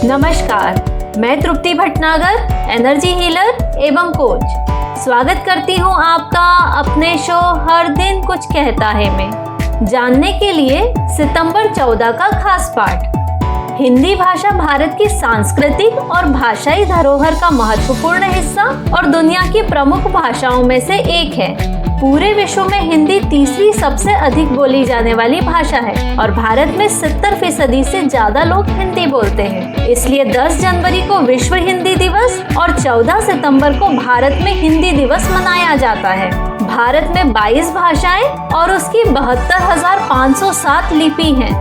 नमस्कार, मैं तृप्ति Bhatnagar, energy healer एवं कोच। स्वागत करती हूँ आपका अपने शो हर दिन कुछ कहता है में जानने के लिए सितंबर 14 का खास पाठ। हिंदी भाषा भारत की सांस्कृतिक और भाषाई धरोहर का महत्वपूर्ण हिस्सा और दुनिया की प्रमुख भाषाओं में से एक है। पूरे विश्व में हिंदी तीसरी सबसे अधिक बोली जाने वाली भाषा है और भारत में 70% से ज्यादा लोग हिंदी बोलते हैं। इसलिए 10 जनवरी को विश्व हिंदी दिवस और 14 सितंबर को भारत में हिंदी दिवस मनाया जाता है। भारत में 22 भाषाएं और उसकी 72,507 लिपि हैं।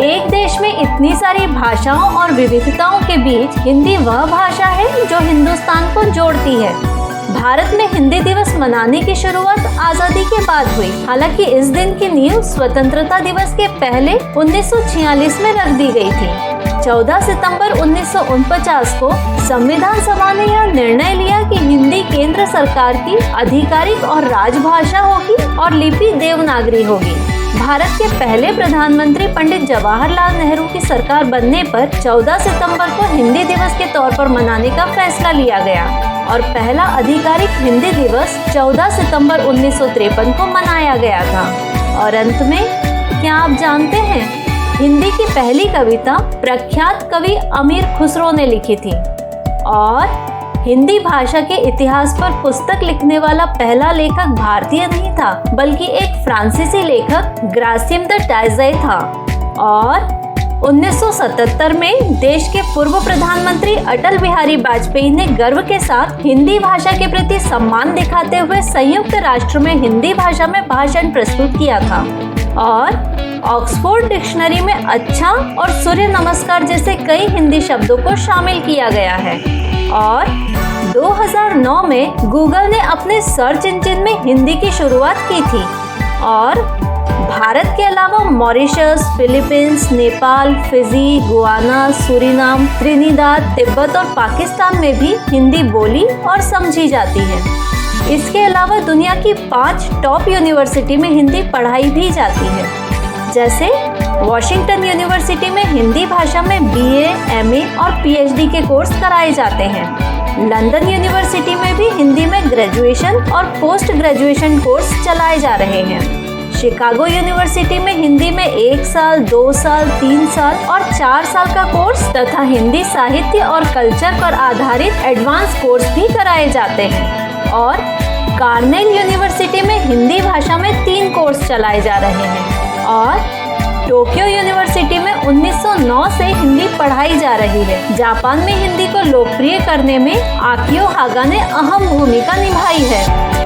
एक देश में इतनी सारी भाषाओं और विविधताओं के बीच हिंदी वह भाषा है जो हिंदुस्तान को जोड़ती है। भारत में हिंदी दिवस मनाने की शुरुआत आजादी के बाद हुई। हालांकि इस दिन की नींव स्वतंत्रता दिवस के पहले 1946 में रख दी गई थी। 14 सितंबर 1949 को संविधान सभा ने यह निर्णय लिया कि हिंदी केंद्र सरकार की आधिकारिक और राजभाषा होगी और लिपि देवनागरी होगी। भारत के पहले प्रधानमंत्री पंडित जवाहरलाल नेहरू की सरकार बनने पर 14 सितंबर को हिंदी दिवस के तौर पर मनाने का फैसला लिया गया और पहला आधिकारिक हिंदी दिवस 14 सितंबर 1953 को मनाया गया था। और अंत में, क्या आप जानते हैं, हिंदी की पहली कविता प्रख्यात कवि अमीर खुसरो ने लिखी थी और हिंदी भाषा के इतिहास पर पुस्तक लिखने वाला पहला लेखक भारतीय नहीं था, बल्कि एक फ्रांसीसी लेखक ग्रासिम द टाइज़े था। और 1977 में देश के पूर्व प्रधानमंत्री अटल बिहारी वाजपेयी ने गर्व के साथ हिंदी भाषा के प्रति सम्मान दिखाते हुए संयुक्त राष्ट्र में हिंदी भाषा में भाषण प्रस्तुत किया था। और ऑक्सफोर्ड डिक्शनरी में अच्छा और सूर्य नमस्कार जैसे कई हिंदी शब्दों को शामिल किया गया है। और 2009 में गूगल ने अपने सर्च इंजन में हिंदी की शुरुआत की थी। और भारत के अलावा Mauritius, Philippines, Nepal, Fiji, Guana, Suriname, Trinidad, Tibet और पाकिस्तान में भी हिंदी बोली और समझी जाती है। इसके अलावा दुनिया की 5 टॉप यूनिवर्सिटी में हिंदी पढ़ाई भी जाती है, जैसे वॉशिंगटन यूनिवर्सिटी में हिंदी भाषा में BA, MA और PhD के कोर्स कराए जाते हैं। लंदन यूनिवर्सिटी में भी हिंदी में ग्रेजुएशन और पोस्ट ग्रेजुएशन कोर्स चलाए जा रहे हैं। शिकागो यूनिवर्सिटी में हिंदी में 1 साल, 2 साल, 3 साल और 4 साल का कोर्स तथा हिंदी साहित्य और कल्चर पर आधारित एडवांस कोर्स भी कराए जाते हैं। और कार्नेल यूनिवर्सिटी में हिंदी भाषा में 3 कोर्स चलाए जा रहे हैं। और टोक्यो यूनिवर्सिटी में 1909 से हिंदी पढ़ाई जा रही है। जापान में हिंदी को लोकप्रिय करने में आकियो हागा ने अहम भूमिका निभाई है।